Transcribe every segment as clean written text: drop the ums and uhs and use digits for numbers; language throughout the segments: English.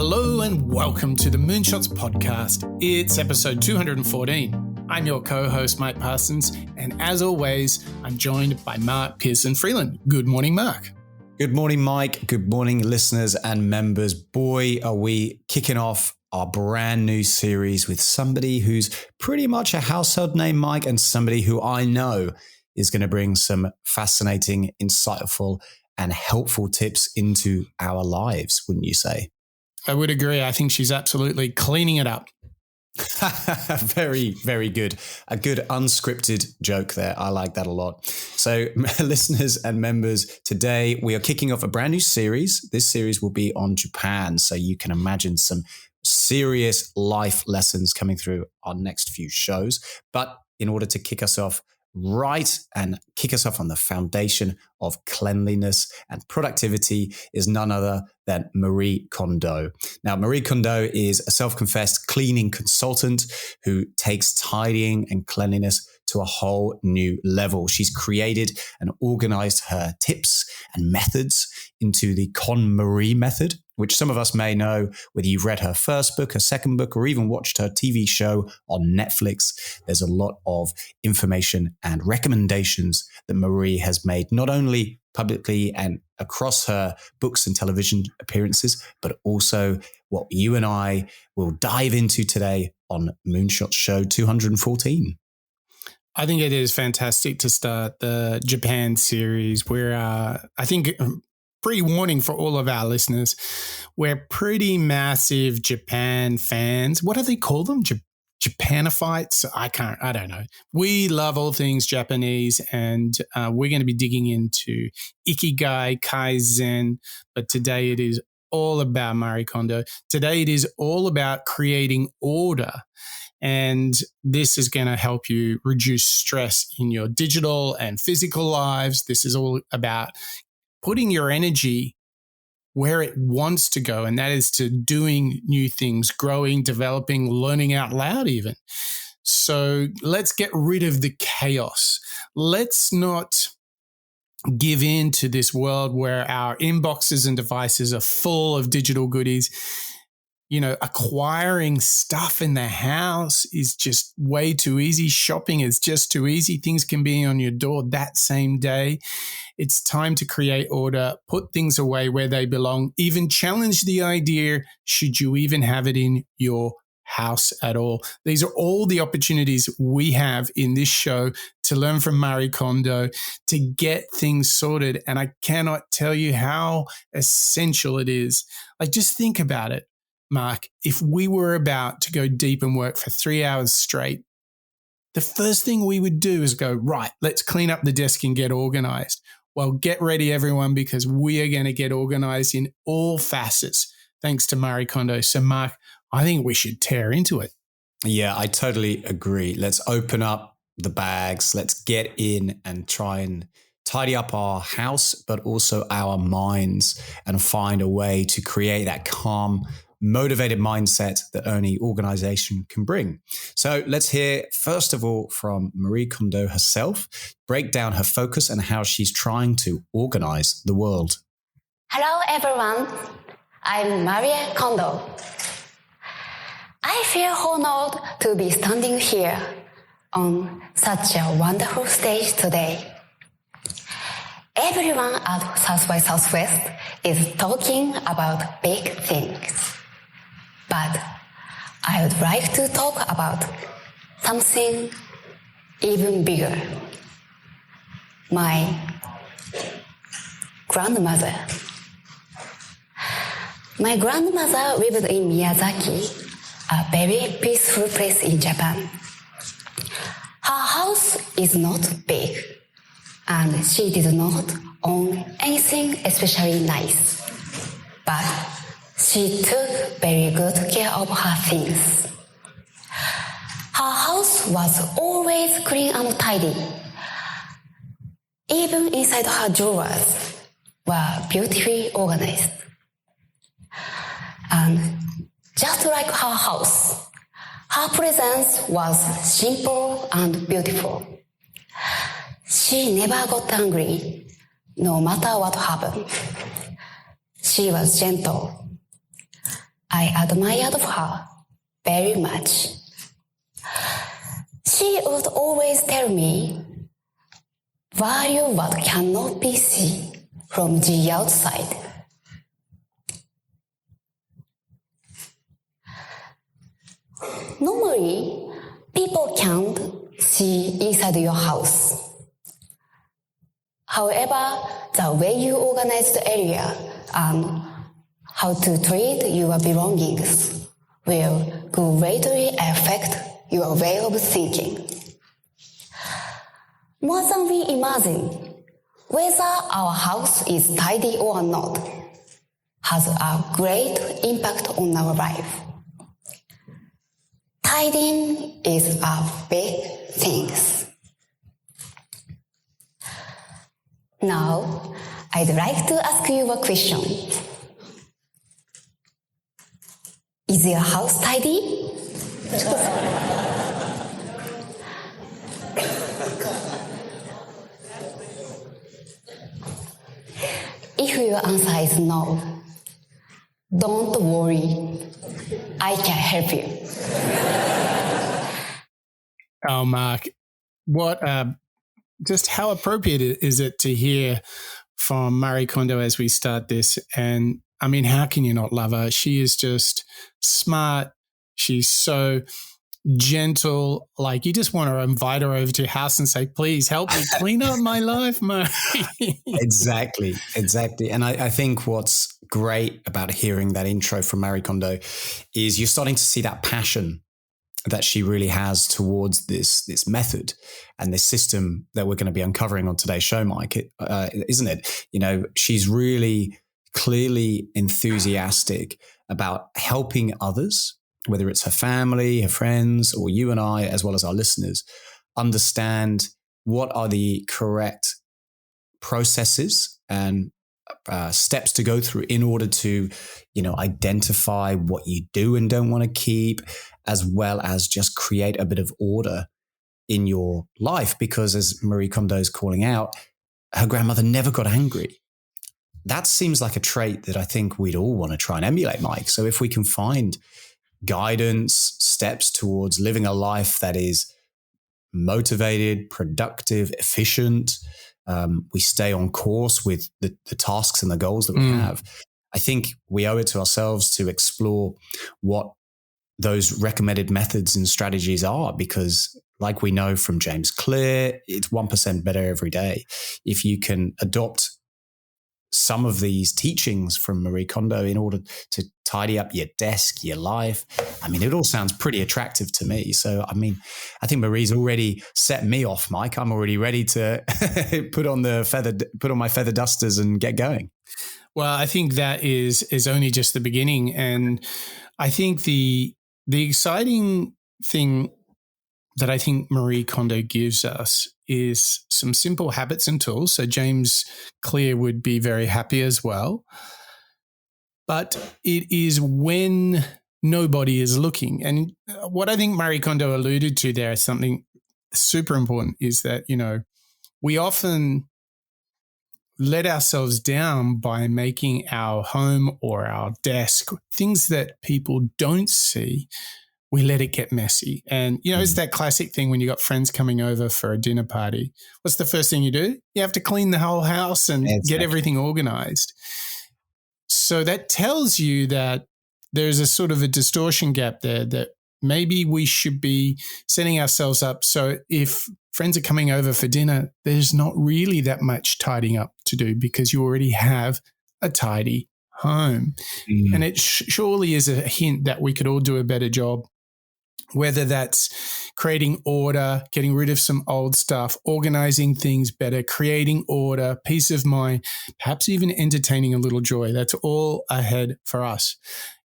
Hello and welcome to the Moonshots podcast. It's episode 214. I'm your co-host, Mike Parsons, and as always, I'm joined by Mark Pearson-Freeland. Good morning, Mark. Good morning, Mike. Good morning, listeners and members. Boy, are we kicking off our brand new series with somebody who's pretty much a household name, Mike, and somebody who I know is going to bring some fascinating, insightful, and helpful tips into our lives, wouldn't you say? I would agree. I think she's absolutely cleaning it up. Very, very good. A good unscripted joke there. I like that a lot. So listeners and members, today we are kicking off a brand new series. This series will be on Japan. So you can imagine some serious life lessons coming through our next few shows. But in order to kick us off right and kick us off on the foundation of cleanliness and productivity is none other than Marie Kondo. Now, Marie Kondo is a self-confessed cleaning consultant who takes tidying and cleanliness to a whole new level. She's created and organized her tips and methods into the KonMari method, which some of us may know whether you've read her first book, her second book, or even watched her TV show on Netflix. There's a lot of information and recommendations that Marie has made, not only publicly and across her books and television appearances, but also what you and I will dive into today on Moonshot Show 214. I think it is fantastic to start the Japan series. I think, pre-warning for all of our listeners, we're pretty massive Japan fans. What do they call them? Japanophites? I don't know. We love all things Japanese, and we're going to be digging into Ikigai, Kaizen, but today it is all about Marie Kondo. Today it is all about creating order. And this is going to help you reduce stress in your digital and physical lives. This is all about putting your energy where it wants to go, and that is to doing new things, growing, developing, learning out loud even. So let's get rid of the chaos. Let's not give in to this world where our inboxes and devices are full of digital goodies. You know, acquiring stuff in the house is just way too easy. Shopping is just too easy. Things can be on your door that same day. It's time to create order, put things away where they belong, even challenge the idea, should you even have it in your house at all? These are all the opportunities we have in this show to learn from Marie Kondo, to get things sorted. And I cannot tell you how essential it is. Like, just think about it, Mark. If we were about to go deep and work for 3 hours straight, the first thing we would do is go, right, let's clean up the desk and get organized. Well, get ready, everyone, because we are going to get organized in all facets thanks to Marie Kondo. So, Mark, I think we should tear into it. Yeah, I totally agree. Let's open up the bags. Let's get in and try and tidy up our house, but also our minds, and find a way to create that calm, motivated mindset that only organization can bring. So let's hear, first of all, from Marie Kondo herself, break down her focus and how she's trying to organize the world. Hello, everyone. I'm Marie Kondo. I feel honored to be standing here on such a wonderful stage today. Everyone at South by Southwest is talking about big things. But I would like to talk about something even bigger. My grandmother. My grandmother lived in Miyazaki, a very peaceful place in Japan. Her house is not big, and she did not own anything especially nice. But she took very good care of her things. Her house was always clean and tidy. Even inside her drawers were beautifully organized. And just like her house, her presence was simple and beautiful. She never got angry, no matter what happened. She was gentle. I admired her very much. She would always tell me, value what cannot be seen from the outside. Normally, people can't see inside your house. However, the way you organize the area and how to treat your belongings will greatly affect your way of thinking. More than we imagine, whether our house is tidy or not has a great impact on our life. Tidying is a big thing. Now, I'd like to ask you a question. Is your house tidy? If your answer is no, don't worry. I can help you. Oh, Mark, what just how appropriate is it to hear from Marie Kondo as we start this? And I mean, how can you not love her? She is just smart. She's so gentle. Like, you just want to invite her over to your house and say, please help me clean up my life, Marie. Exactly. And I think what's great about hearing that intro from Marie Kondo is you're starting to see that passion that she really has towards this method and this system that we're going to be uncovering on today's show, Mike, isn't it? You know, she's really clearly enthusiastic about helping others, whether it's her family, her friends, or you and I, as well as our listeners, understand what are the correct processes and steps to go through in order to, identify what you do and don't want to keep, as well as just create a bit of order in your life. Because as Marie Kondo is calling out, her grandmother never got angry. That seems like a trait that I think we'd all want to try and emulate, Mike. So if we can find guidance, steps towards living a life that is motivated, productive, efficient, we stay on course with the tasks and the goals that we have, I think we owe it to ourselves to explore what those recommended methods and strategies are, because like we know from James Clear, it's 1% better every day. If you can adopt some of these teachings from Marie Kondo in order to tidy up your desk, your life, I mean, it all sounds pretty attractive to me. So, I mean, I think Marie's already set me off, Mike. I'm already ready to put on my feather dusters and get going. Well, I think that is only just the beginning. And I think the exciting thing that I think Marie Kondo gives us is some simple habits and tools. So James Clear would be very happy as well. But it is when nobody is looking. And what I think Marie Kondo alluded to there is something super important, is that, we often let ourselves down by making our home or our desk things that people don't see. We let it get messy. And, it's that classic thing when you got friends coming over for a dinner party. What's the first thing you do? You have to clean the whole house and get everything organized. So that tells you that there's a sort of a distortion gap there, that maybe we should be setting ourselves up so if friends are coming over for dinner, there's not really that much tidying up to do because you already have a tidy home. And it surely is a hint that we could all do a better job, whether that's creating order, getting rid of some old stuff, organizing things better, creating order, peace of mind, perhaps even entertaining a little joy. That's all ahead for us.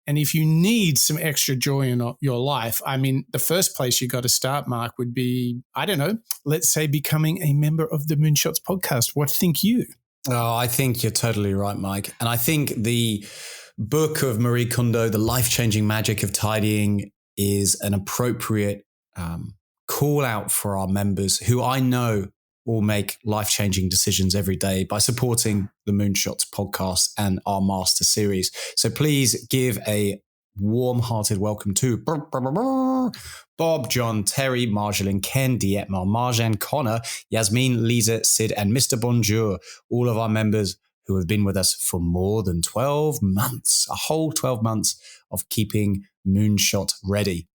And if you need some extra joy in your life, I mean, the first place you got to start, Mark, would be, I don't know, let's say becoming a member of the Moonshots podcast. What think you? Oh, I think you're totally right, Mike. And I think the book of Marie Kondo, The Life-Changing Magic of Tidying, is an appropriate call out for our members who I know will make life-changing decisions every day by supporting the Moonshots podcast and our master series. So please give a warm-hearted welcome to Bob, John, Terry, Marjolin, Ken, Dietmar, Marjan, Connor, Yasmin, Lisa, Sid, and Mr. Bonjour, all of our members who have been with us for more than 12 months, a whole 12 months of keeping Moonshot ready.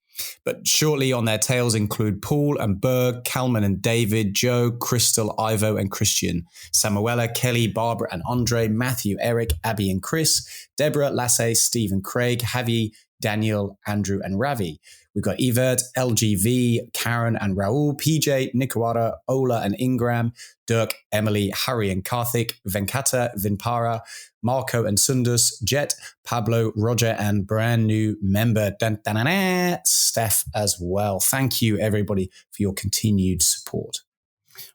But shortly on their tails include Paul and Berg, Kalman and David, Joe, Crystal, Ivo and Christian, Samuela, Kelly, Barbara and Andre, Matthew, Eric, Abby and Chris, Deborah, Lasse, Steve and Craig, Javi, Daniel, Andrew and Ravi. We've got Evert, LGV, Karen and Raul, PJ, Nikwara, Ola and Ingram, Dirk, Emily, Harry and Karthik, Venkata, Vinpara, Marco and Sundus, Jet, Pablo, Roger, and brand new member, Steph as well. Thank you, everybody, for your continued support.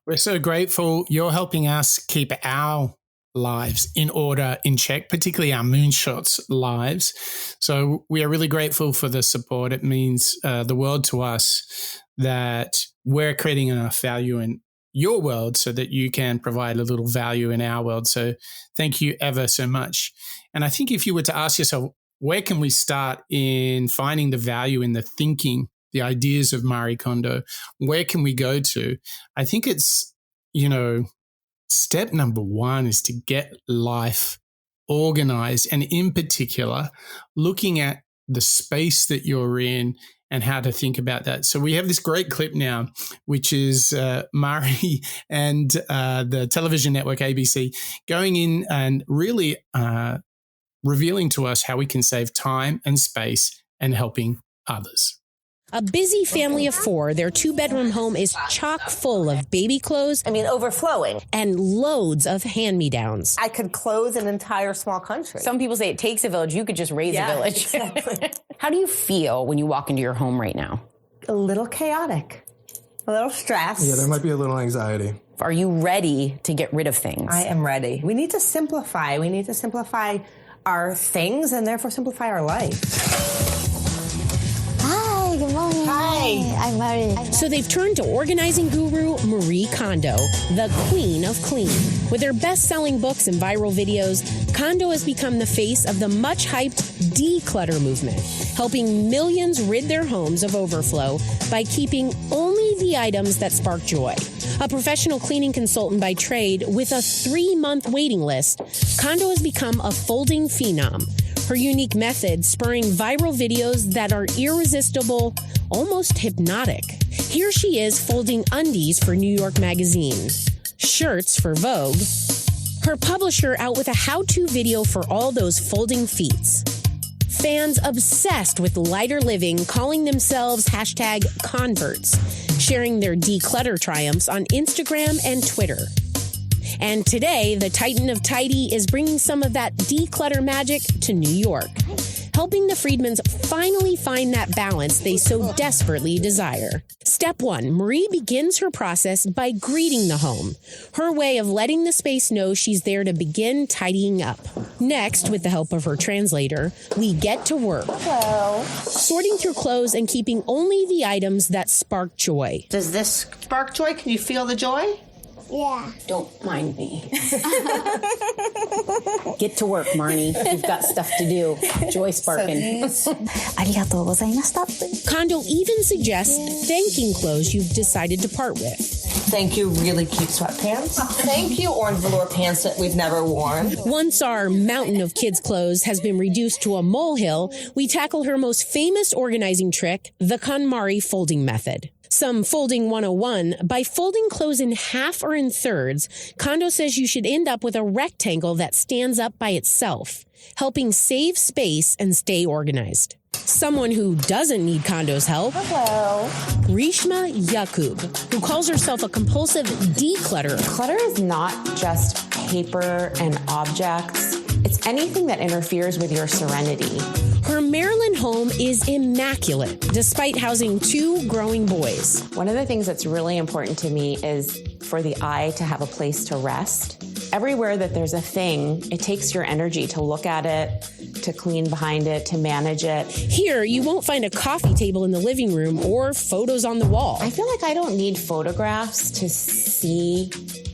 We're so grateful. You're helping us keep our lives in order, in check, particularly our Moonshots lives. So we are really grateful for the support. It means the world to us that we're creating enough value in your world so that you can provide a little value in our world. So thank you ever so much. And I think if you were to ask yourself, where can we start in finding the value in the thinking, the ideas of Marie Kondo, where can we go to? I think it's, step number one is to get life organized, and in particular, looking at the space that you're in and how to think about that. So we have this great clip now, which is Marie and the television network ABC going in and really revealing to us how we can save time and space and helping others. A busy family of four, their two-bedroom home is chock full of baby clothes. Overflowing. And loads of hand-me-downs. I could clothe an entire small country. Some people say it takes a village. You could just raise a village. Exactly. How do you feel when you walk into your home right now? A little chaotic. A little stressed. Yeah, there might be a little anxiety. Are you ready to get rid of things? I am ready. We need to simplify. We need to simplify our things and therefore simplify our life. Good morning. Hi. I'm Mari. So they've turned to organizing guru Marie Kondo, the queen of clean. With her best-selling books and viral videos, Kondo has become the face of the much-hyped declutter movement, helping millions rid their homes of overflow by keeping only the items that spark joy. A professional cleaning consultant by trade with a 3-month waiting list, Kondo has become a folding phenom. Her unique method spurring viral videos that are irresistible, almost hypnotic. Here she is folding undies for New York Magazine, shirts for Vogue, her publisher out with a how-to video for all those folding feats. Fans obsessed with lighter living calling themselves #converts, sharing their declutter triumphs on Instagram and Twitter. And today, the Titan of Tidy is bringing some of that declutter magic to New York, helping the Friedmans finally find that balance they so desperately desire. Step 1, Marie begins her process by greeting the home, her way of letting the space know she's there to begin tidying up. Next, with the help of her translator, we get to work. Hello. Sorting through clothes and keeping only the items that spark joy. Does this spark joy? Can you feel the joy? Yeah. Don't mind me. Get to work, Marnie. You've got stuff to do. Joy sparking. ありがとうございました。 Kondo even suggests thanking clothes you've decided to part with. Thank you, really cute sweatpants. Thank you, orange velour pants that we've never worn. Once our mountain of kids' clothes has been reduced to a molehill, we tackle her most famous organizing trick, the KonMari folding method. Some folding 101, by folding clothes in half or in thirds, Kondo says you should end up with a rectangle that stands up by itself, helping save space and stay organized. Someone who doesn't need Kondo's help, Hello. Rishma Yakub, who calls herself a compulsive declutterer. Clutter is not just paper and objects. It's anything that interferes with your serenity. Her Maryland home is immaculate, despite housing 2 growing boys. One of the things that's really important to me is for the eye to have a place to rest. Everywhere that there's a thing, it takes your energy to look at it, to clean behind it, to manage it. Here, you won't find a coffee table in the living room or photos on the wall. I feel like I don't need photographs to see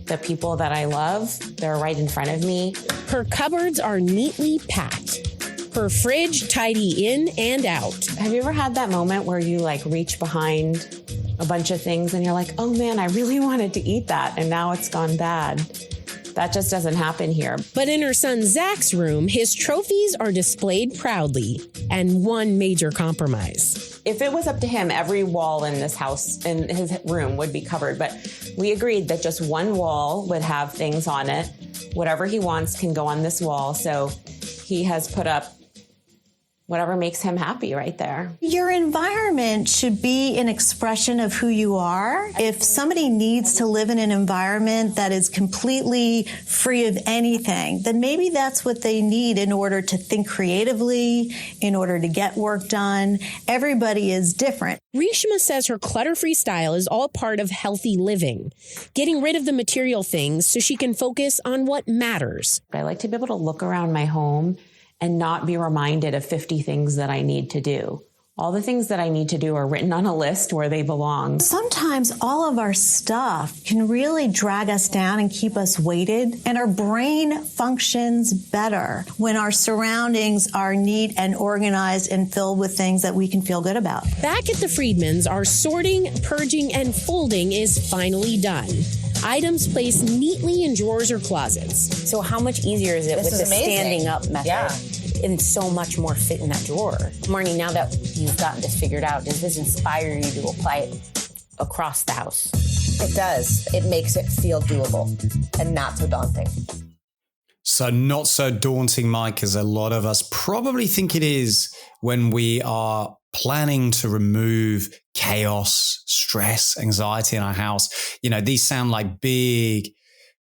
the people that I love. They're right in front of me. Her cupboards are neatly packed. Her fridge tidy in and out. Have you ever had that moment where you like reach behind a bunch of things and you're like, oh man, I really wanted to eat that and now it's gone bad? That just doesn't happen here. But in her son Zach's room, his trophies are displayed proudly, and one major compromise. If it was up to him, every wall in this house, in his room, would be covered. But we agreed that just one wall would have things on it. Whatever he wants can go on this wall. So he has put up whatever makes him happy right there. Your environment should be an expression of who you are. If somebody needs to live in an environment that is completely free of anything, then maybe that's what they need in order to think creatively, in order to get work done. Everybody is different. Reshma says her clutter-free style is all part of healthy living, getting rid of the material things so she can focus on what matters. I like to be able to look around my home and not be reminded of 50 things that I need to do. All the things that I need to do are written on a list where they belong. Sometimes all of our stuff can really drag us down and keep us weighted, and our brain functions better when our surroundings are neat and organized and filled with things that we can feel good about. Back at the Friedmans, our sorting, purging, and folding is finally done. Items placed neatly in drawers or closets. So how much easier is it with the standing up method? Yeah. And so much more fit in that drawer. Marnie, now that you've gotten this figured out, does this inspire you to apply it across the house? It does. It makes it feel doable and not so daunting. So not so daunting, Mike, as a lot of us probably think it is when we are planning to remove chaos, stress, anxiety in our house. You know, these sound like big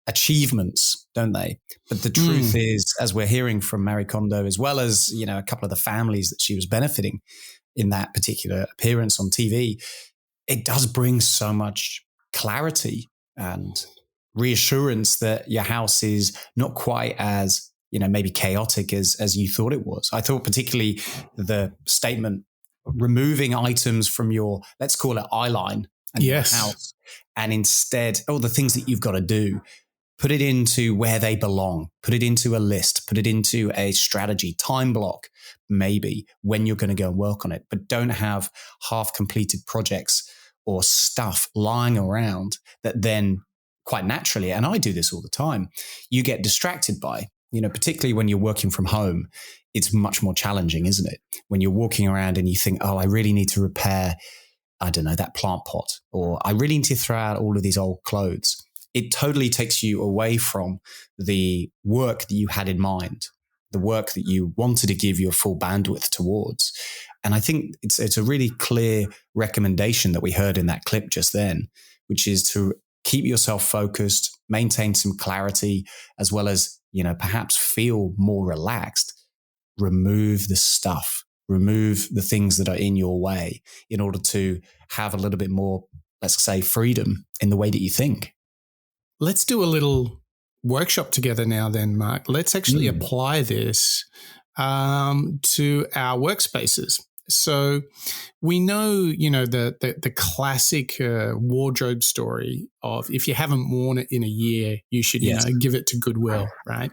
achievements, don't they? But the truth is, as we're hearing from Marie Kondo, as well as, you know, a couple of the families that she was benefiting in that particular appearance on TV, it does bring so much clarity and reassurance that your house is not quite as, you know, maybe chaotic as you thought it was. I thought particularly the statement, removing items from your, let's call it eye line and your house, and instead, the things that you've got to do, put it into where they belong, put it into a list, put it into a strategy, time block, maybe when you're going to go and work on it, but don't have half completed projects or stuff lying around that then quite naturally, and I do this all the time, you get distracted by, you know, particularly when you're working from home. It's much more challenging, isn't it? When you're walking around and you think, I really need to repair, I don't know, that plant pot, or I really need to throw out all of these old clothes. It totally takes you away from the work that you had in mind, the work that you wanted to give your full bandwidth towards. And I think it's a really clear recommendation that we heard in that clip just then, which is to keep yourself focused, maintain some clarity, as well as, you know, perhaps feel more relaxed. Remove the stuff, remove the things that are in your way in order to have a little bit more, let's say, freedom in the way that you think. Let's do a little workshop together now then, Mark. Let's actually apply this to our workspaces. So we know, you know, the classic wardrobe story of if you haven't worn it in a year, you should, you know, give it to Goodwill, right?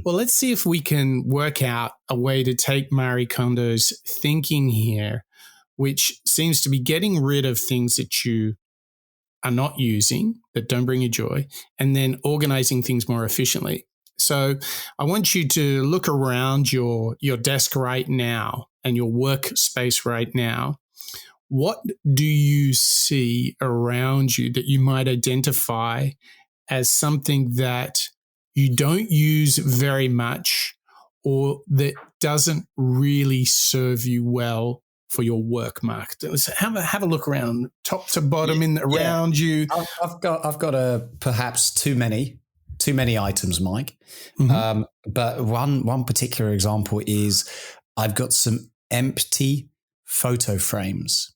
Well, let's see if we can work out a way to take Marie Kondo's thinking here, which seems to be getting rid of things that you are not using, that don't bring you joy, and then organizing things more efficiently. So I want you to look around your desk right now and your workspace right now. What do you see around you that you might identify as something that you don't use very much or that doesn't really serve you well for your work, Mark? Let's have a look around, top to bottom, around you. I've got perhaps too many items, Mike. But one particular example is I've got some empty photo frames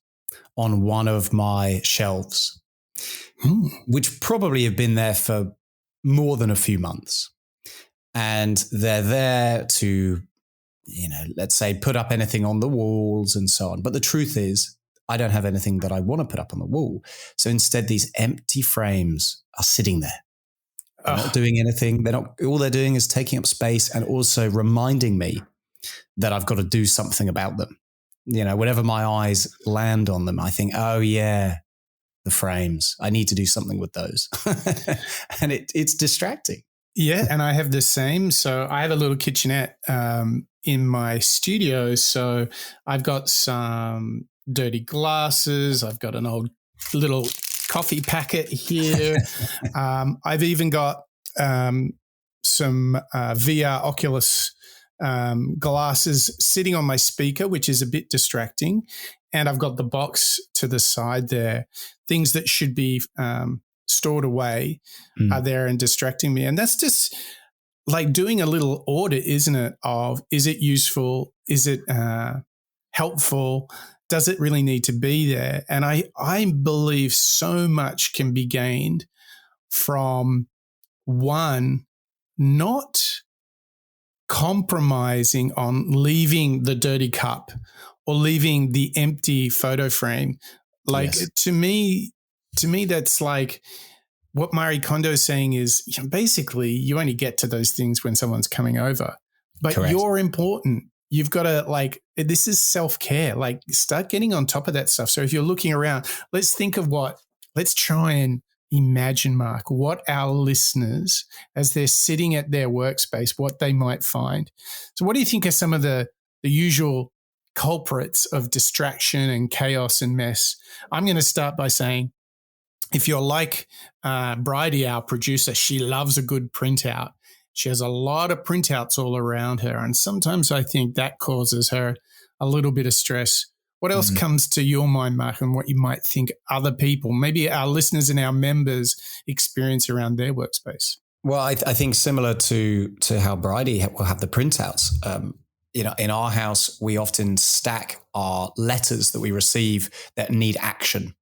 on one of my shelves, which probably have been there for more than a few months. And they're there to, you know, let's say put up anything on the walls and so on. But the truth is, I don't have anything that I want to put up on the wall. So instead, these empty frames are sitting there. They're not doing anything. All they're doing is taking up space and also reminding me that I've got to do something about them. You know, whenever my eyes land on them, I think, oh yeah, the frames. I need to do something with those. And it's distracting. Yeah, and I have the same. So I have a little kitchenette in my studio. So I've got some dirty glasses. I've got an old little coffee packet here. I've even got some VR Oculus glasses sitting on my speaker, which is a bit distracting. And I've got the box to the side there. Things that should be stored away are there and distracting me. And that's just like doing a little audit, isn't it? Of, is it useful? Is it helpful? Does it really need to be there? And I believe so much can be gained from, one, not compromising on leaving the dirty cup or leaving the empty photo frame. Like, yes. to me, that's like what Marie Kondo is saying is, you know, basically you only get to those things when someone's coming over, but Correct. You're important. You've got to, like, this is self-care, like start getting on top of that stuff. So if you're looking around, let's try and imagine, Mark, what our listeners, as they're sitting at their workspace, what they might find. So what do you think are some of the usual culprits of distraction and chaos and mess? I'm going to start by saying, if you're like Bridie, our producer, she loves a good printout. She has a lot of printouts all around her, and sometimes I think that causes her a little bit of stress. What else comes to your mind, Mark, and what you might think other people, maybe our listeners and our members, experience around their workspace? Well, I think similar to how Bridie will have the printouts. You know, in our house, we often stack our letters that we receive that need action.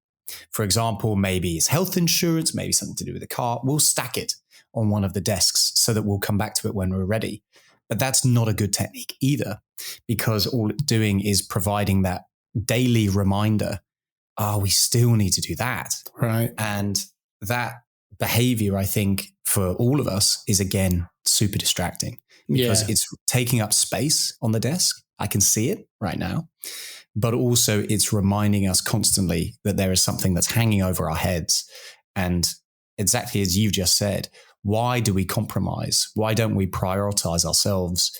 For example, maybe it's health insurance, maybe something to do with the car. We'll stack it on one of the desks so that we'll come back to it when we're ready. But that's not a good technique either, because all it's doing is providing that daily reminder, we still need to do that. Right. And that behavior, I think, for all of us is, again, super distracting because it's taking up space on the desk. I can see it right now. But also it's reminding us constantly that there is something that's hanging over our heads. And exactly as you've just said, why do we compromise? Why don't we prioritize ourselves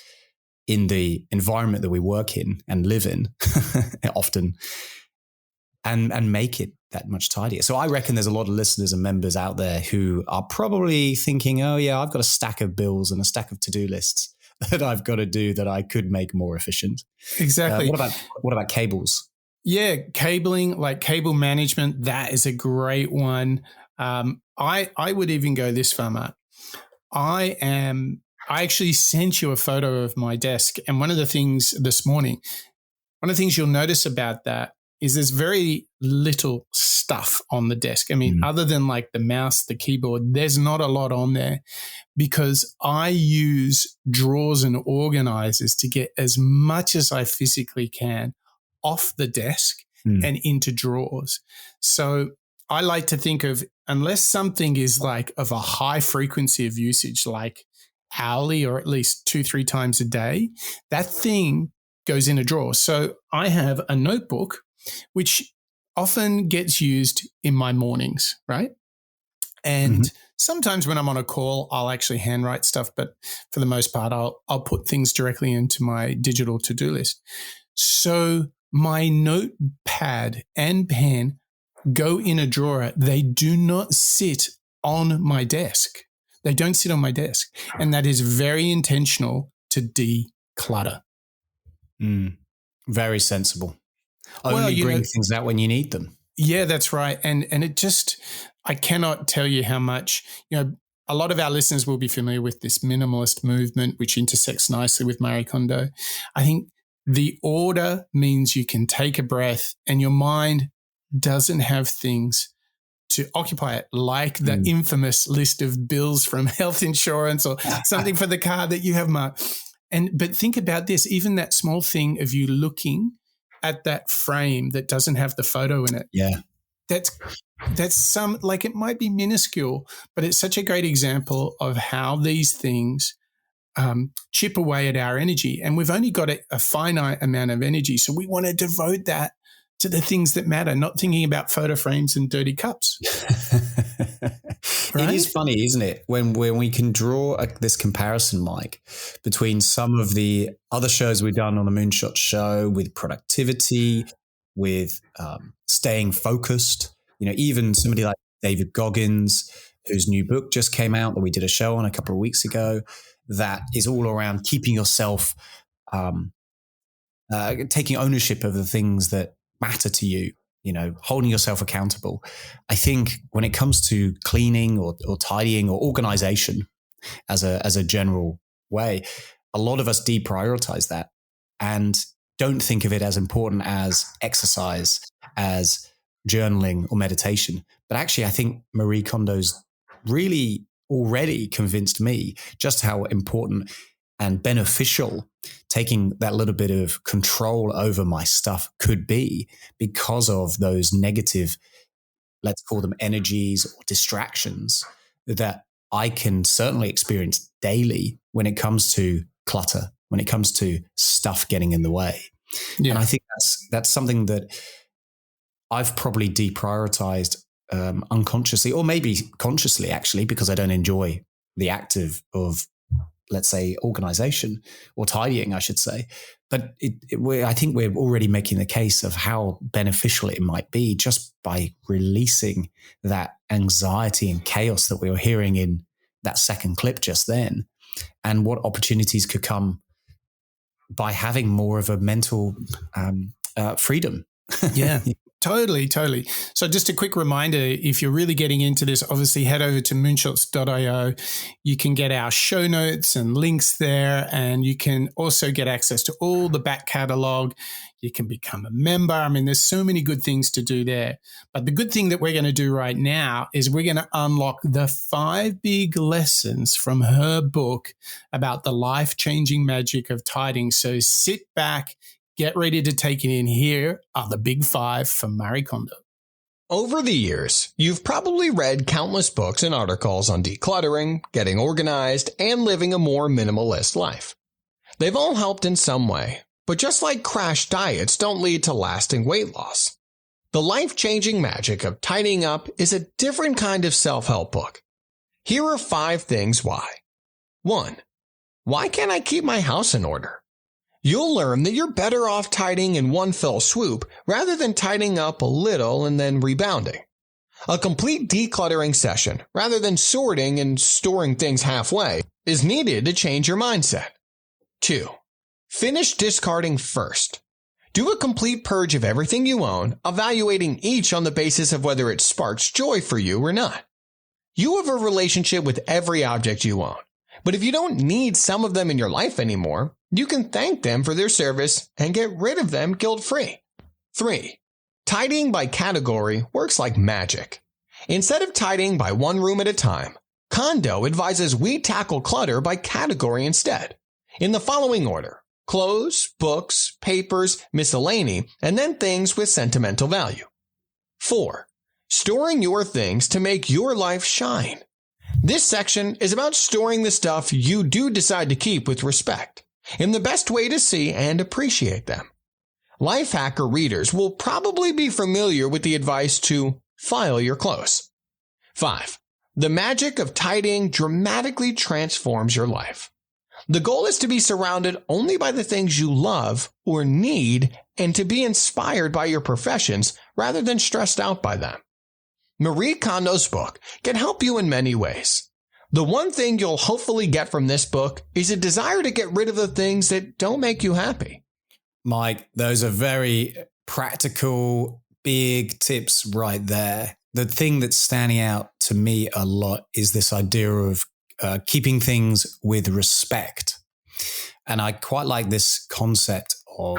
in the environment that we work in and live in often and make it that much tidier? So I reckon there's a lot of listeners and members out there who are probably thinking, oh yeah, I've got a stack of bills and a stack of to-do lists that I've got to do that I could make more efficient. Exactly. What about cables? Yeah, cabling, like cable management, that is a great one. I would even go this far, Matt. I actually sent you a photo of my desk, and one of the things this morning, one of the things you'll notice about that is there's very little stuff on the desk. I mean, other than like the mouse, the keyboard, there's not a lot on there because I use drawers and organizers to get as much as I physically can off the desk and into drawers. So I like to think of, unless something is like of a high frequency of usage, like hourly or at least 2-3 times a day, that thing goes in a drawer. So I have a notebook, which often gets used in my mornings, right? And sometimes when I'm on a call, I'll actually handwrite stuff, but for the most part, I'll put things directly into my digital to-do list. So my notepad and pen go in a drawer. They do not sit on my desk. They don't sit on my desk. And that is very intentional to declutter. Very sensible. Only bring things out when you need them. Yeah, that's right. And it just, I cannot tell you how much, a lot of our listeners will be familiar with this minimalist movement, which intersects nicely with Marie Kondo. I think the order means you can take a breath and your mind doesn't have things to occupy it, like the infamous list of bills from health insurance or something for the car that you have, Mark. But think about this, even that small thing of you looking at that frame that doesn't have the photo in it. Yeah. That's some, like, it might be minuscule, but it's such a great example of how these things chip away at our energy. And we've only got a finite amount of energy. So we want to devote that to the things that matter, not thinking about photo frames and dirty cups. Right? It is funny, isn't it? When we can draw this comparison, Mike, between some of the other shows we've done on the Moonshot Show with productivity, with staying focused, even somebody like David Goggins, whose new book just came out that we did a show on a couple of weeks ago, that is all around keeping yourself, taking ownership of the things that matter to you, holding yourself accountable. I think when it comes to cleaning or tidying or organization as a general way, a lot of us deprioritize that and don't think of it as important as exercise, as journaling or meditation. But actually, I think Marie Kondo's really already convinced me just how important and beneficial taking that little bit of control over my stuff could be because of those negative, let's call them energies or distractions that I can certainly experience daily when it comes to clutter, when it comes to stuff getting in the way. Yeah. And I think that's something that I've probably deprioritized unconsciously, or maybe consciously actually, because I don't enjoy the act of, let's say, organization or tidying, I should say. But I think we're already making the case of how beneficial it might be just by releasing that anxiety and chaos that we were hearing in that second clip just then, and what opportunities could come by having more of a mental freedom. Yeah. Totally. So just a quick reminder, if you're really getting into this, obviously head over to moonshots.io. You can get our show notes and links there, and you can also get access to all the back catalog. You can become a member. I mean, there's so many good things to do there. But the good thing that we're going to do right now is we're going to unlock the 5 big lessons from her book about the life-changing magic of tidying. So sit back, get ready to take it in. Here are the big 5 from Marie Kondo. Over the years, you've probably read countless books and articles on decluttering, getting organized, and living a more minimalist life. They've all helped in some way, but just like crash diets don't lead to lasting weight loss. The life-changing magic of tidying up is a different kind of self-help book. Here are 5 things why. 1. Why can't I keep my house in order? You'll learn that you're better off tidying in one fell swoop rather than tidying up a little and then rebounding. A complete decluttering session, rather than sorting and storing things halfway, is needed to change your mindset. 2. Finish discarding first. Do a complete purge of everything you own, evaluating each on the basis of whether it sparks joy for you or not. You have a relationship with every object you own, but if you don't need some of them in your life anymore, you can thank them for their service and get rid of them guilt-free. 3. Tidying by category works like magic. Instead of tidying by one room at a time, Kondo advises we tackle clutter by category instead, in the following order: clothes, books, papers, miscellany, and then things with sentimental value. 4. Storing your things to make your life shine. This section is about storing the stuff you do decide to keep with respect, in the best way to see and appreciate them. Lifehacker readers will probably be familiar with the advice to file your clothes. 5. The magic of tidying dramatically transforms your life. The goal is to be surrounded only by the things you love or need, and to be inspired by your professions rather than stressed out by them. Marie Kondo's book can help you in many ways. The one thing you'll hopefully get from this book is a desire to get rid of the things that don't make you happy. Mike, those are very practical, big tips right there. The thing that's standing out to me a lot is this idea of keeping things with respect. And I quite like this concept of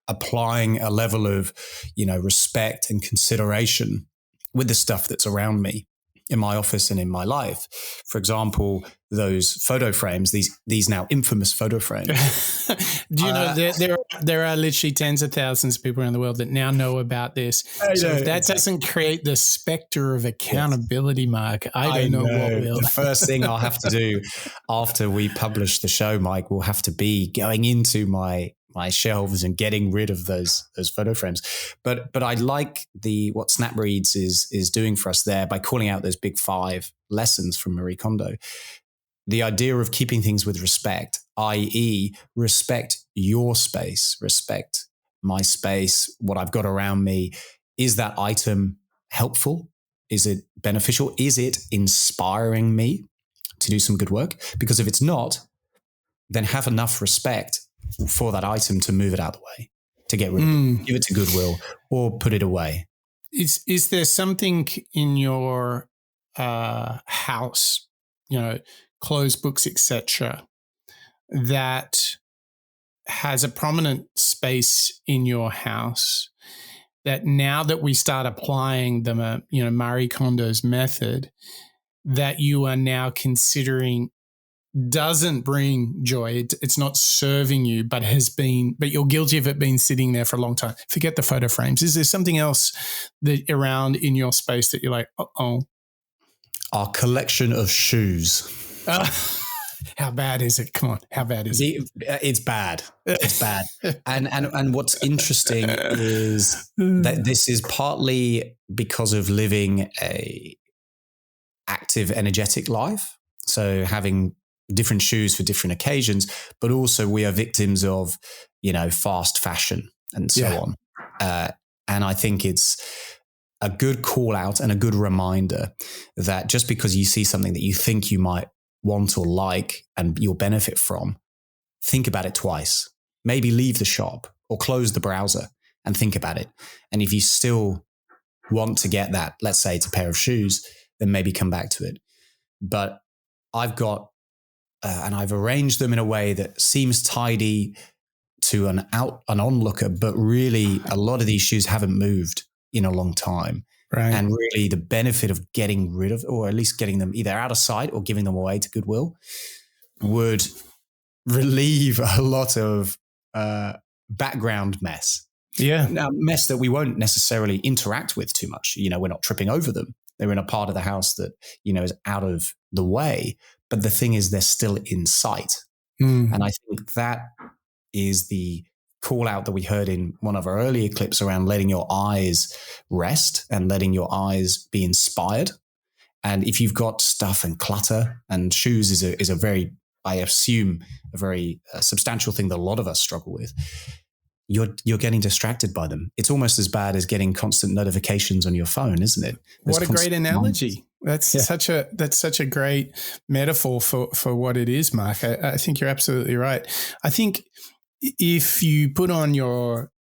applying a level of, respect and consideration with the stuff that's around me. in my office and in my life. For example, those photo frames, these now infamous photo frames. Do you know there are literally tens of thousands of people around the world that now know about this. So if that doesn't create the specter of accountability, Mark, I don't know what will. The first thing I'll have to do after we publish the show, Mike, will have to be going into my shelves and getting rid of those photo frames. But I like what Snapreads is doing for us there by calling out those big 5 lessons from Marie Kondo. The idea of keeping things with respect, i.e. respect your space, respect my space, what I've got around me. Is that item helpful? Is it beneficial? Is it inspiring me to do some good work? Because if it's not, then have enough respect for that item to move it out of the way, to get rid of it, give it to Goodwill, or put it away. Is there something in your house, clothes, books, etc., that has a prominent space in your house that now that we start applying the Marie Kondo's method, that you are now considering doesn't bring joy? It's not serving you, but you're guilty of it being sitting there for a long time. Forget the photo frames. Is there something else that around in your space that you're like, Our collection of shoes. How bad is it? Come on, how bad is it? It's bad. It's bad. And what's interesting is that this is partly because of living a active, energetic life. So having different shoes for different occasions, but also we are victims of, fast fashion and so on. And I think it's a good call out and a good reminder that just because you see something that you think you might want or like and you'll benefit from, think about it twice. Maybe leave the shop or close the browser and think about it. And if you still want to get that, let's say it's a pair of shoes, then maybe come back to it. But I've got, and I've arranged them in a way that seems tidy to an onlooker, but really a lot of these shoes haven't moved in a long time. Right. And really the benefit of getting rid of, or at least getting them either out of sight or giving them away to Goodwill, would relieve a lot of background mess. Yeah. Now, mess that we won't necessarily interact with too much. We're not tripping over them. They're in a part of the house that, is out of the way. But the thing is, they're still in sight. And I think that is the call out that we heard in one of our earlier clips around letting your eyes rest and letting your eyes be inspired. And if you've got stuff and clutter, and shoes is a very, I assume, a very substantial thing that a lot of us struggle with, you're getting distracted by them. It's almost as bad as getting constant notifications on your phone, isn't it? What a great analogy. That's such a great metaphor for what it is, Mark. I think you're absolutely right. I think if you put on your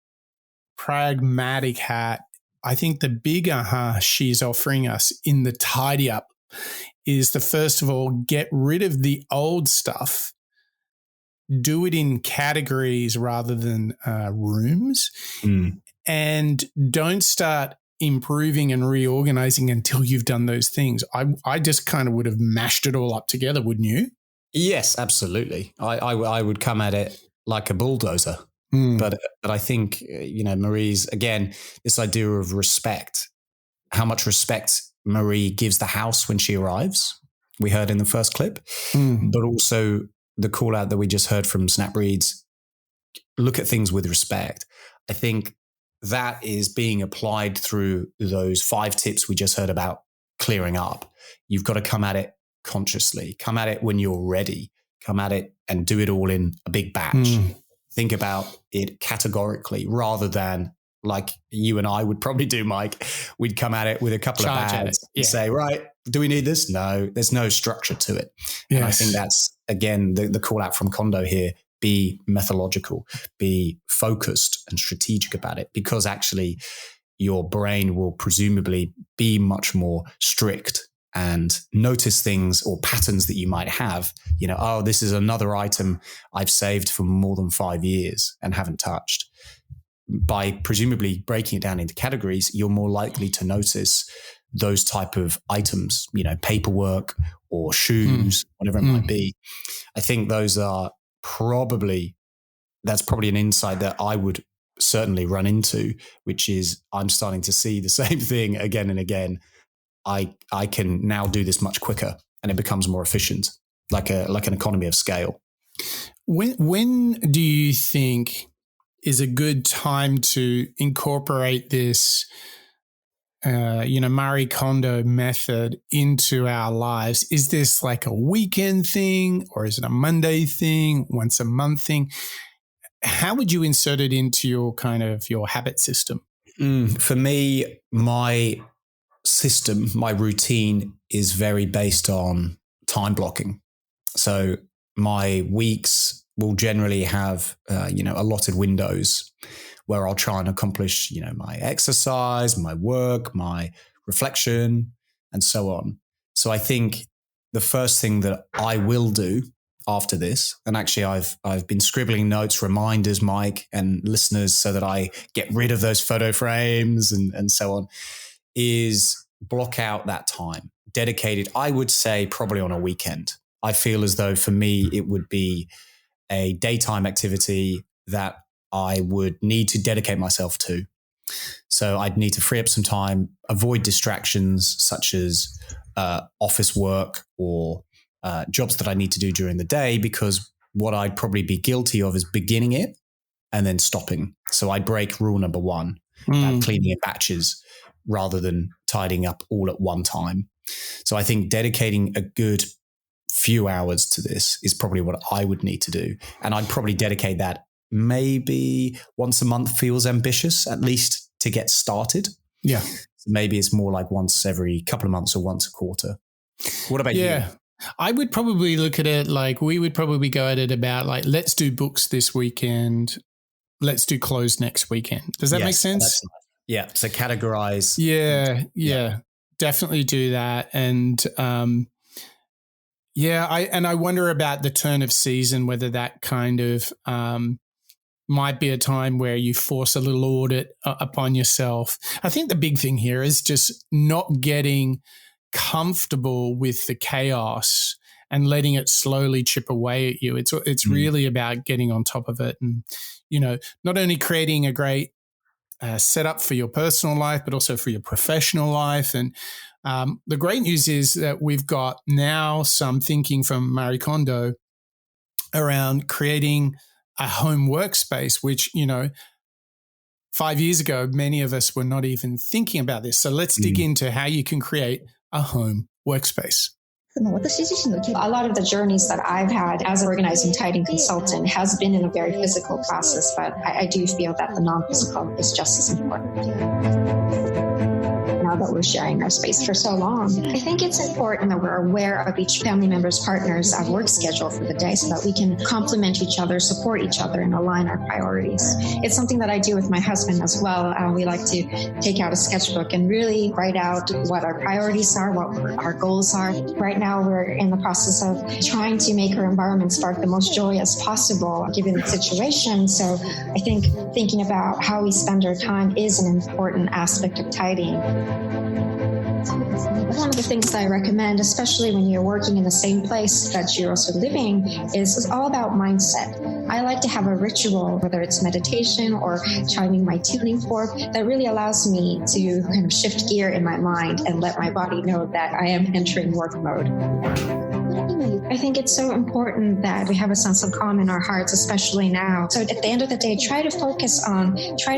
pragmatic hat, I think the big aha she's offering us in the tidy up is the first of all, get rid of the old stuff. Do it in categories rather than rooms, and don't start improving and reorganizing until you've done those things. I just kind of would have mashed it all up together, wouldn't you? Yes, absolutely. I would come at it like a bulldozer. But I think, Marie's, again, this idea of respect, how much respect Marie gives the house when she arrives, we heard in the first clip, but also the call out that we just heard from Snapreads, look at things with respect. I think that is being applied through those 5 tips we just heard about clearing up. You've got to come at it consciously, come at it when you're ready, come at it and do it all in a big batch. Think about it categorically rather than like you and I would probably do, Mike. We'd come at it with a couple of bags and say, right, do we need this? No, there's no structure to it. Yes. And I think that's, again, the call out from Kondo here, be methodological, be focused and strategic about it, because actually your brain will presumably be much more strict and notice things or patterns that you might have, this is another item I've saved for more than 5 years and haven't touched. By presumably breaking it down into categories, you're more likely to notice those type of items, paperwork or shoes, whatever it might be. I think that's probably an insight that I would certainly run into, which is I'm starting to see the same thing again and again. I can now do this much quicker and it becomes more efficient, like an economy of scale. When do you think is a good time to incorporate this, Marie Kondo method into our lives? Is this like a weekend thing, or is it a Monday thing, once a month thing? How would you insert it into your habit system? For me, my system, my routine is very based on time blocking. So my weeks will generally have, allotted windows where I'll try and accomplish, my exercise, my work, my reflection, and so on. So I think the first thing that I will do after this, and actually I've been scribbling notes, reminders, Mike, and listeners, so that I get rid of those photo frames and so on, is block out that time dedicated. I would say probably on a weekend. I feel as though for me, it would be a daytime activity that I would need to dedicate myself to. So I'd need to free up some time, avoid distractions such as office work or jobs that I need to do during the day, because what I'd probably be guilty of is beginning it and then stopping. So I break rule number one, cleaning in batches rather than tidying up all at one time. So I think dedicating a good few hours to this is probably what I would need to do. And I'd probably dedicate that maybe once a month. Feels ambitious, at least to get started. Yeah. So maybe it's more like once every couple of months or once a quarter. What about you? I would probably look at it like we would probably go at it about like, let's do books this weekend. Let's do clothes next weekend. Does that make sense? Yeah. So categorize. Yeah. Definitely do that. And I wonder about the turn of season, whether that kind of might be a time where you force a little audit upon yourself. I think the big thing here is just not getting comfortable with the chaos and letting it slowly chip away at you. It's really about getting on top of it and, not only creating a great setup for your personal life, but also for your professional life. And the great news is that we've got now some thinking from Marie Kondo around creating a home workspace, which, 5 years ago, many of us were not even thinking about this. So let's dig into how you can create a home workspace. A lot of the journeys that I've had as an organizing tidying consultant has been in a very physical process, but I do feel that the non-physical is just as important. Now that we're sharing our space for so long, I think it's important that we're aware of each family member's partner's work schedule for the day so that we can complement each other, support each other, and align our priorities. It's something that I do with my husband as well. We like to take out a sketchbook and really write out what our priorities are, what our goals are. Right now, we're in the process of trying to make our environment spark the most joy as possible, given the situation. So I think thinking about how we spend our time is an important aspect of tidying. One of the things that I recommend, especially when you're working in the same place that you're also living, is all about mindset. I like to have a ritual, whether it's meditation or chiming my tuning fork, that really allows me to kind of shift gear in my mind and let my body know that I am entering work mode. I think it's so important that we have a sense of calm in our hearts, especially now. So at the end of the day, try to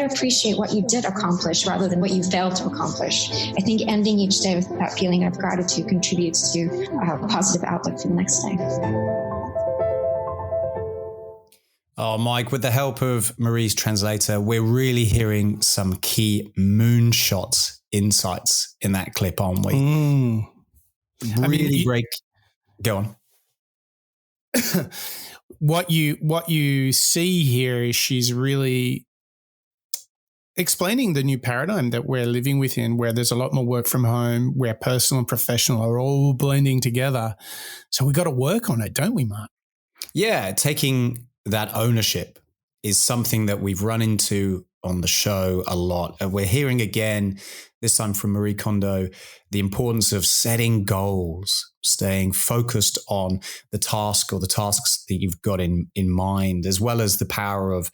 appreciate what you did accomplish rather than what you failed to accomplish. I think ending each day with that feeling of gratitude contributes to a positive outlook for the next day. Oh, Mike, with the help of Marie's translator, we're really hearing some key moonshot insights in that clip, aren't we? Really great. Go on. What you see here is she's really explaining the new paradigm that we're living within, where there's a lot more work from home, where personal and professional are all blending together. So we got to work on it, don't we, Mark? Yeah, taking that ownership is something that we've run into on the show a lot. And we're hearing again, this time from Marie Kondo, the importance of setting goals, staying focused on the task or the tasks that you've got in mind, as well as the power of,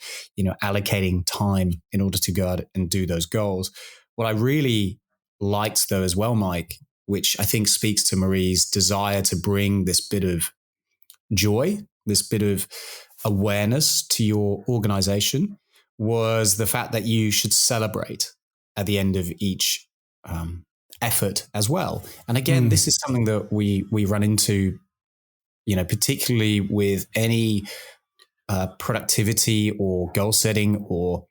allocating time in order to go out and do those goals. What I really liked though as well, Mike, which I think speaks to Marie's desire to bring this bit of joy, this bit of awareness to your organization, was the fact that you should celebrate at the end of each effort as well. And again, this is something that we run into, particularly with any productivity or goal setting or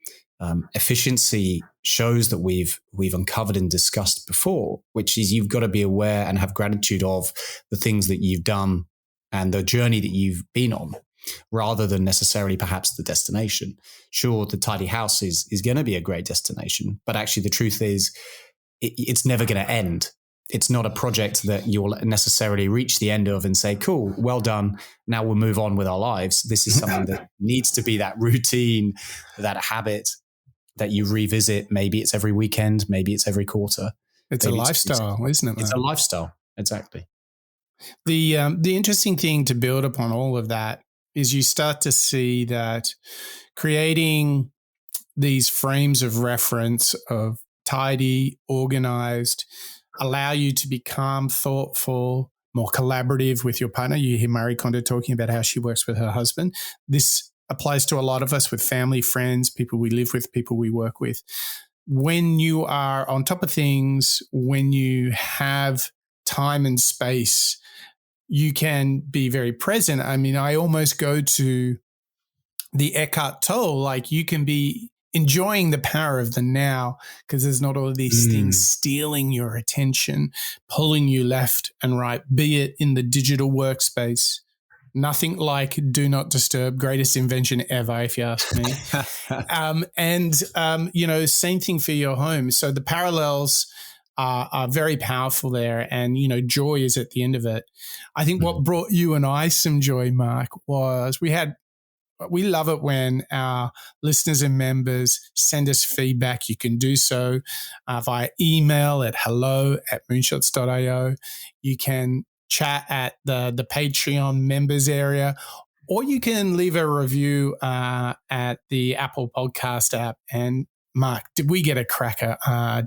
efficiency shows that we've uncovered and discussed before, which is you've got to be aware and have gratitude of the things that you've done and the journey that you've been on, rather than necessarily perhaps the destination. Sure, the tidy house is going to be a great destination, but actually the truth is it's never going to end. It's not a project that you'll necessarily reach the end of and say, cool, well done, now we'll move on with our lives. This is something that needs to be that routine, that habit that you revisit. Maybe it's every weekend, maybe it's every quarter. It's a lifestyle, isn't it, man? It's a lifestyle, exactly. The interesting thing to build upon all of that is you start to see that creating these frames of reference of tidy, organized, allow you to be calm, thoughtful, more collaborative with your partner. You hear Marie Kondo talking about how she works with her husband. This applies to a lot of us with family, friends, people we live with, people we work with. When you are on top of things, when you have time and space, you can be very present. I mean, I almost go to the Eckhart Tolle, like you can be enjoying the power of the now because there's not all of these things stealing your attention, pulling you left and right, be it in the digital workspace. Nothing like do not disturb, greatest invention ever, if you ask me. Same thing for your home. So the parallels are very powerful there. And, joy is at the end of it. I think what brought you and I some joy, Mark, was we love it when our listeners and members send us feedback. You can do so via email at hello@moonshots.io. You can chat at the Patreon members area, or you can leave a review at the Apple Podcast app. And Mark, did we get a cracker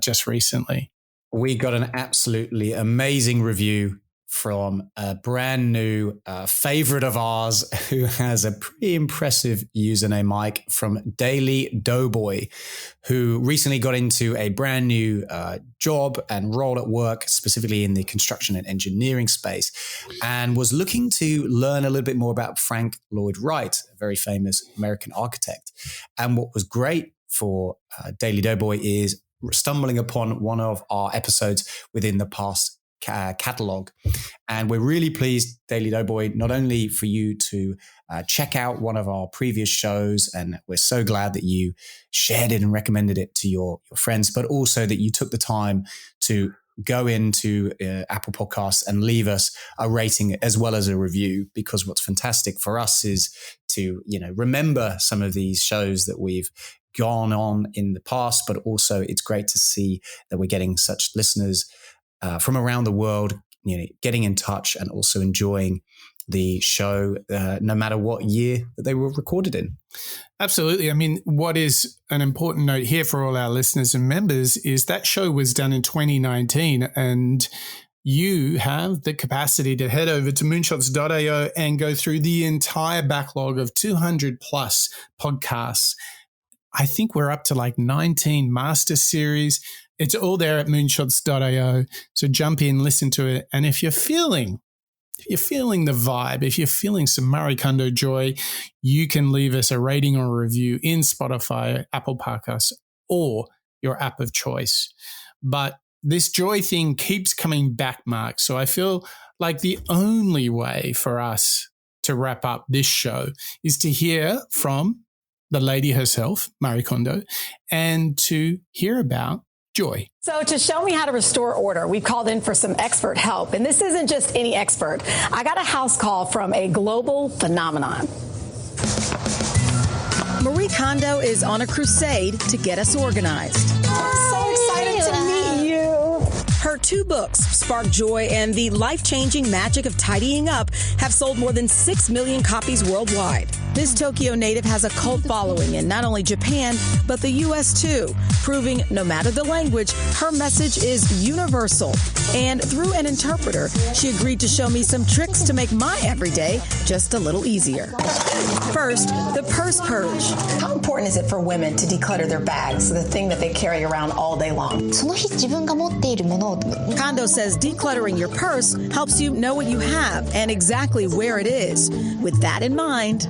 just recently? We got an absolutely amazing review from a brand new favorite of ours who has a pretty impressive username, Mike, from Daily Doughboy, who recently got into a brand new job and role at work, specifically in the construction and engineering space, and was looking to learn a little bit more about Frank Lloyd Wright, a very famous American architect. And what was great for Daily Doughboy is stumbling upon one of our episodes within the past catalog. And we're really pleased, Daily Doughboy, not only for you to check out one of our previous shows, and we're so glad that you shared it and recommended it to your friends, but also that you took the time to go into Apple Podcasts and leave us a rating as well as a review, because what's fantastic for us is to, remember some of these shows that we've gone on in the past, but also it's great to see that we're getting such listeners from around the world, getting in touch and also enjoying the show, no matter what year that they were recorded in. Absolutely. I mean, what is an important note here for all our listeners and members is that show was done in 2019, and you have the capacity to head over to moonshots.io and go through the entire backlog of 200 plus podcasts. I think we're up to like 19 master series. It's all there at moonshots.io. So jump in, listen to it. And if you're feeling the vibe, if you're feeling some Marie Kondo joy, you can leave us a rating or a review in Spotify, Apple Podcasts, or your app of choice. But this joy thing keeps coming back, Mark. So I feel like the only way for us to wrap up this show is to hear from the lady herself, Marie Kondo, and to hear about joy. So to show me how to restore order, we called in for some expert help. And this isn't just any expert. I got a house call from a global phenomenon. Marie Kondo is on a crusade to get us organized. So excited to meet you. Her 2 books, Spark Joy and The Life-Changing Magic of Tidying Up, have sold more than 6 million copies worldwide. This Tokyo native has a cult following in not only Japan, but the U.S. too, proving no matter the language, her message is universal. And through an interpreter, she agreed to show me some tricks to make my everyday just a little easier. First, the purse purge. How important is it for women to declutter their bags, the thing that they carry around all day long? Kondo says decluttering your purse helps you know what you have and exactly where it is. With that in mind,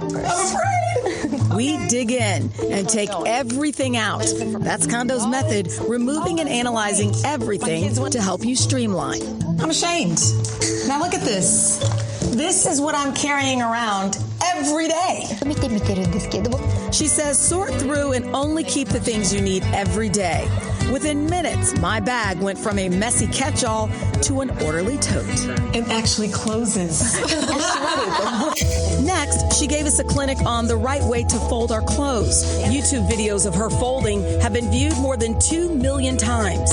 we dig in and take everything out. That's Kondo's method, removing and analyzing everything to help you streamline. I'm ashamed. Now look at this. This is what I'm carrying around every day. She says sort through and only keep the things you need every day. Within minutes, my bag went from a messy catch-all to an orderly tote. It actually closes. Next, she gave us a clinic on the right way to fold our clothes. YouTube videos of her folding have been viewed more than 2 million times.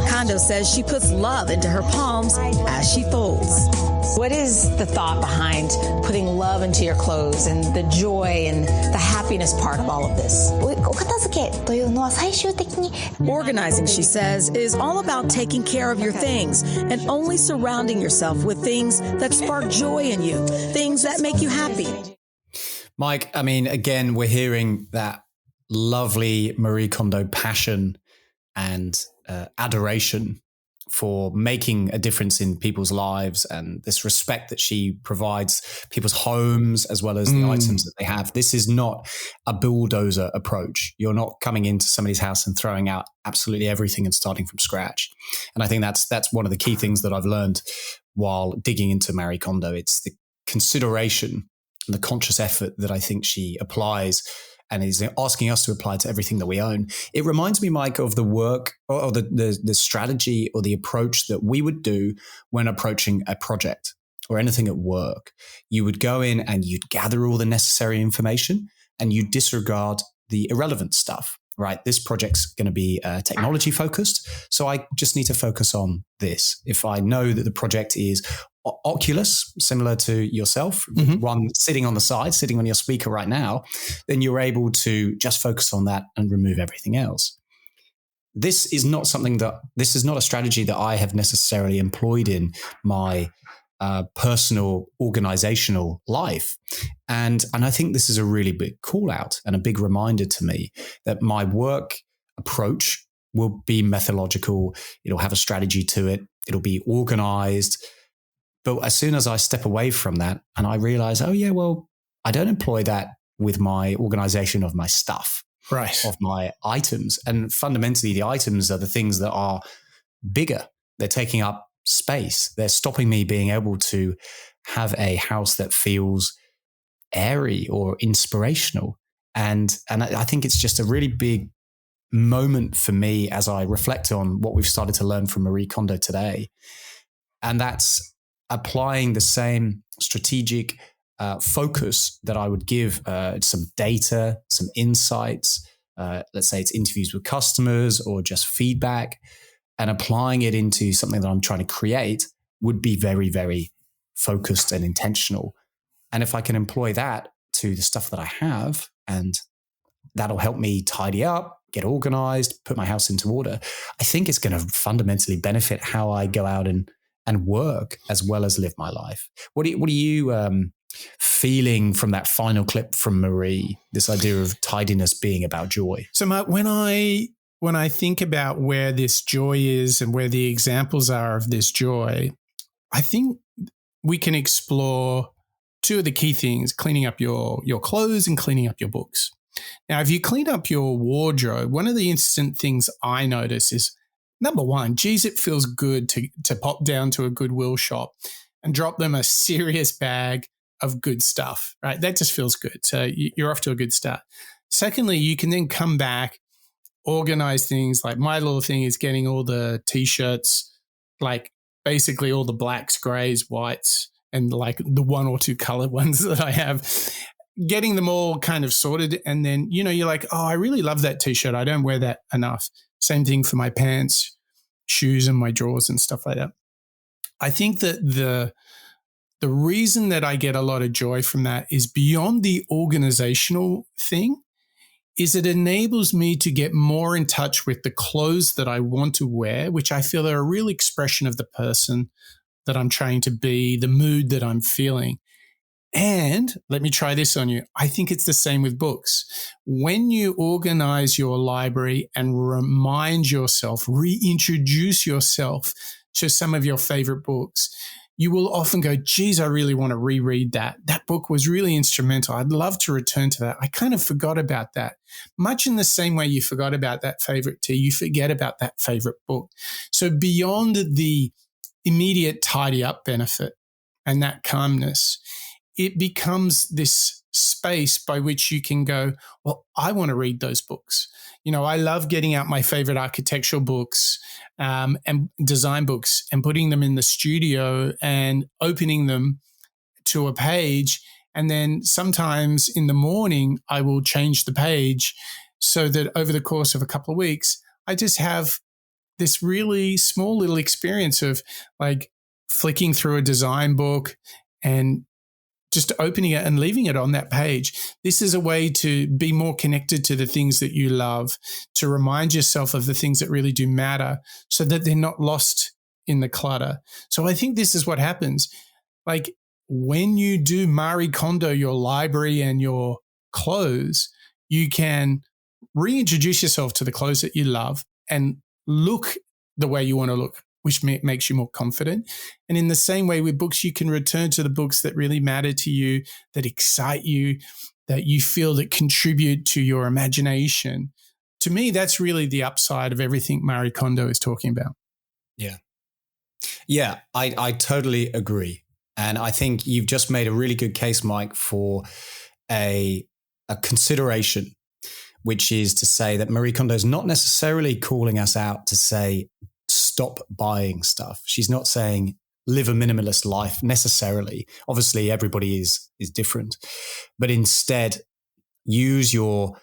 Kondo says she puts love into her palms as she folds. What is the thought behind putting love into your clothes and the joy and the happiness part of all of this? Organizing, she says, is all about taking care of your things and only surrounding yourself with things that spark joy in you, things that make you happy. Mike, I mean, again, we're hearing that lovely Marie Kondo passion and adoration for making a difference in people's lives and this respect that she provides people's homes as well as the items that they have. This is not a bulldozer approach. You're not coming into somebody's house and throwing out absolutely everything and starting from scratch. And I think that's one of the key things that I've learned while digging into Marie Kondo. It's the consideration and the conscious effort that I think she applies and is asking us to apply to everything that we own. It reminds me, Mike, of the work or the strategy or the approach that we would do when approaching a project or anything at work. You would go in and you'd gather all the necessary information and you disregard the irrelevant stuff, right? This project's going to be technology focused, so I just need to focus on this. If I know that the project is Oculus, similar to yourself, one sitting on the side, sitting on your speaker right now, then you're able to just focus on that and remove everything else. This is not a strategy that I have necessarily employed in my personal organizational life. And I think this is a really big call out and a big reminder to me that my work approach will be methodological. It'll have a strategy to it. It'll be organized. But as soon as I step away from that and I realize, oh yeah, well, I don't employ that with my organization of my stuff, right, of my items. And fundamentally, the items are the things that are bigger. They're taking up space. They're stopping me being able to have a house that feels airy or inspirational. And I think it's just a really big moment for me as I reflect on what we've started to learn from Marie Kondo today. And that's applying the same strategic focus that I would give some data, some insights, let's say it's interviews with customers or just feedback, and applying it into something that I'm trying to create would be very, very focused and intentional. And if I can employ that to the stuff that I have, and that'll help me tidy up, get organized, put my house into order, I think it's going to fundamentally benefit how I go out and work as well as live my life. What are you feeling from that final clip from Marie, this idea of tidiness being about joy? So Mark, when I think about where this joy is and where the examples are of this joy, I think we can explore two of the key things: cleaning up your clothes and cleaning up your books. Now, if you clean up your wardrobe, one of the instant things I notice is, number one, geez, it feels good to pop down to a Goodwill shop and drop them a serious bag of good stuff, right? That just feels good. So you're off to a good start. Secondly, you can then come back, organize things. Like my little thing is getting all the T-shirts, like basically all the blacks, grays, whites, and like the one or two color ones that I have, getting them all kind of sorted. And then, you're like, oh, I really love that T-shirt. I don't wear that enough. Same thing for my pants, shoes, and my drawers and stuff like that. I think that the reason that I get a lot of joy from that is beyond the organizational thing, is it enables me to get more in touch with the clothes that I want to wear, which I feel are a real expression of the person that I'm trying to be, the mood that I'm feeling. And let me try this on you. I think it's the same with books. When you organize your library and remind yourself, reintroduce yourself to some of your favorite books, you will often go, geez, I really want to reread that. That book was really instrumental. I'd love to return to that. I kind of forgot about that. Much in the same way you forgot about that favorite tea, you forget about that favorite book. So beyond the immediate tidy up benefit and that calmness, it becomes this space by which you can go, well, I want to read those books. I love getting out my favorite architectural books and design books and putting them in the studio and opening them to a page. And then sometimes in the morning, I will change the page so that over the course of a couple of weeks, I just have this really small little experience of like flicking through a design book and just opening it and leaving it on that page. This is a way to be more connected to the things that you love, to remind yourself of the things that really do matter so that they're not lost in the clutter. So I think this is what happens. Like when you do Marie Kondo your library and your clothes, you can reintroduce yourself to the clothes that you love and look the way you want to look, which makes you more confident. And in the same way with books, you can return to the books that really matter to you, that excite you, that you feel that contribute to your imagination. To me, that's really the upside of everything Marie Kondo is talking about. Yeah. Yeah, I totally agree. And I think you've just made a really good case, Mike, for a consideration, which is to say that Marie Kondo is not necessarily calling us out to say, stop buying stuff. She's not saying live a minimalist life necessarily. Obviously, everybody is different. But instead, use your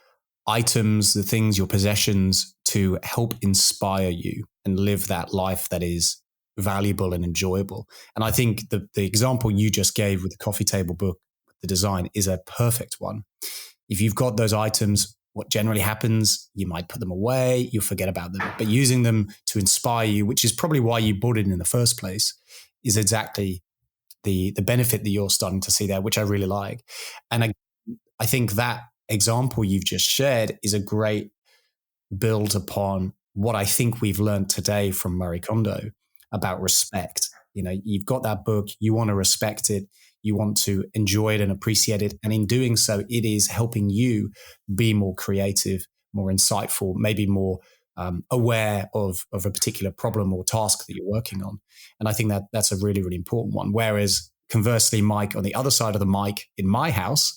items, the things, your possessions to help inspire you and live that life that is valuable and enjoyable. And I think the example you just gave with the coffee table book, the design, is a perfect one. If you've got those items, what generally happens, you might put them away, you'll forget about them. But using them to inspire you, which is probably why you bought it in the first place, is exactly the benefit that you're starting to see there, which I really like. And I think that example you've just shared is a great build upon what I think we've learned today from Marie Kondo about respect. You've got that book, you want to respect it, you want to enjoy it and appreciate it. And in doing so, it is helping you be more creative, more insightful, maybe more aware of a particular problem or task that you're working on. And I think that's a really, really important one. Whereas conversely, Mike, on the other side of the mic in my house,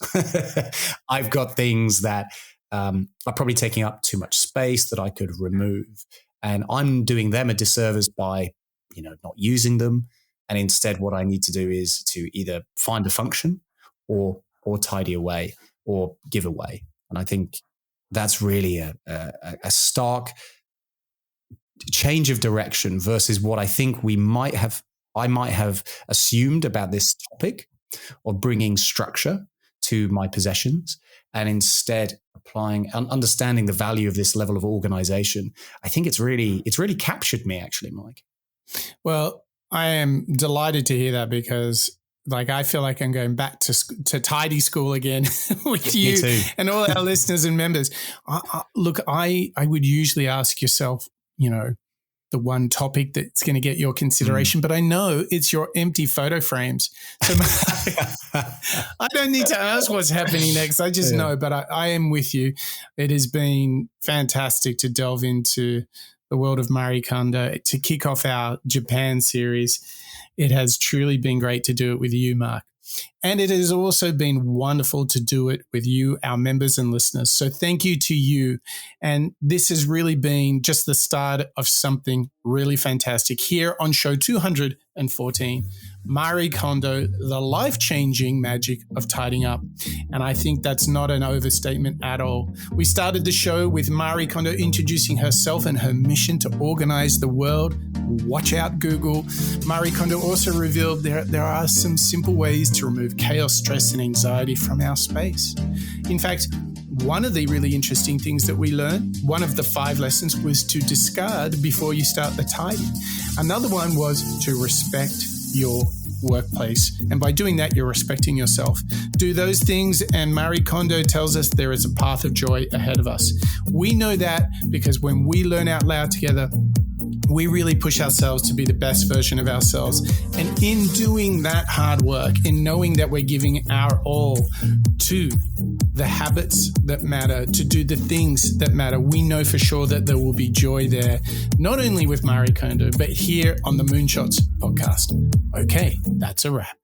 I've got things that are probably taking up too much space that I could remove. And I'm doing them a disservice by, not using them. And instead, what I need to do is to either find a function or tidy away or give away. And I think that's really a stark change of direction versus what I think I might have assumed about this topic of bringing structure to my possessions, and instead applying and understanding the value of this level of organization. I think it's really captured me, actually, Mike. Well, I am delighted to hear that because I feel like I'm going back to tidy school again with you and all our listeners and members. I would usually ask yourself, the one topic that's going to get your consideration, but I know it's your empty photo frames. So I don't need to ask what's happening next. I just know, but I am with you. It has been fantastic to delve into the world of Marie Kondo to kick off our Japan series. It has truly been great to do it with you, Mark. And it has also been wonderful to do it with you, our members and listeners. So thank you to you. And this has really been just the start of something really fantastic here on show 214, Marie Kondo, the life-changing magic of tidying up. And I think that's not an overstatement at all. We started the show with Marie Kondo introducing herself and her mission to organize the world. Watch out, Google. Marie Kondo also revealed there are some simple ways to remove chaos, stress, and anxiety from our space. In fact, one of the really interesting things that we learned, one of the 5 lessons, was to discard before you start the tidy. Another one was to respect your workplace. And by doing that, you're respecting yourself. Do those things, and Marie Kondo tells us there is a path of joy ahead of us. We know that because when we learn out loud together, we really push ourselves to be the best version of ourselves. And in doing that hard work, in knowing that we're giving our all to the habits that matter, to do the things that matter, we know for sure that there will be joy there, not only with Marie Kondo, but here on the Moonshots podcast. Okay, that's a wrap.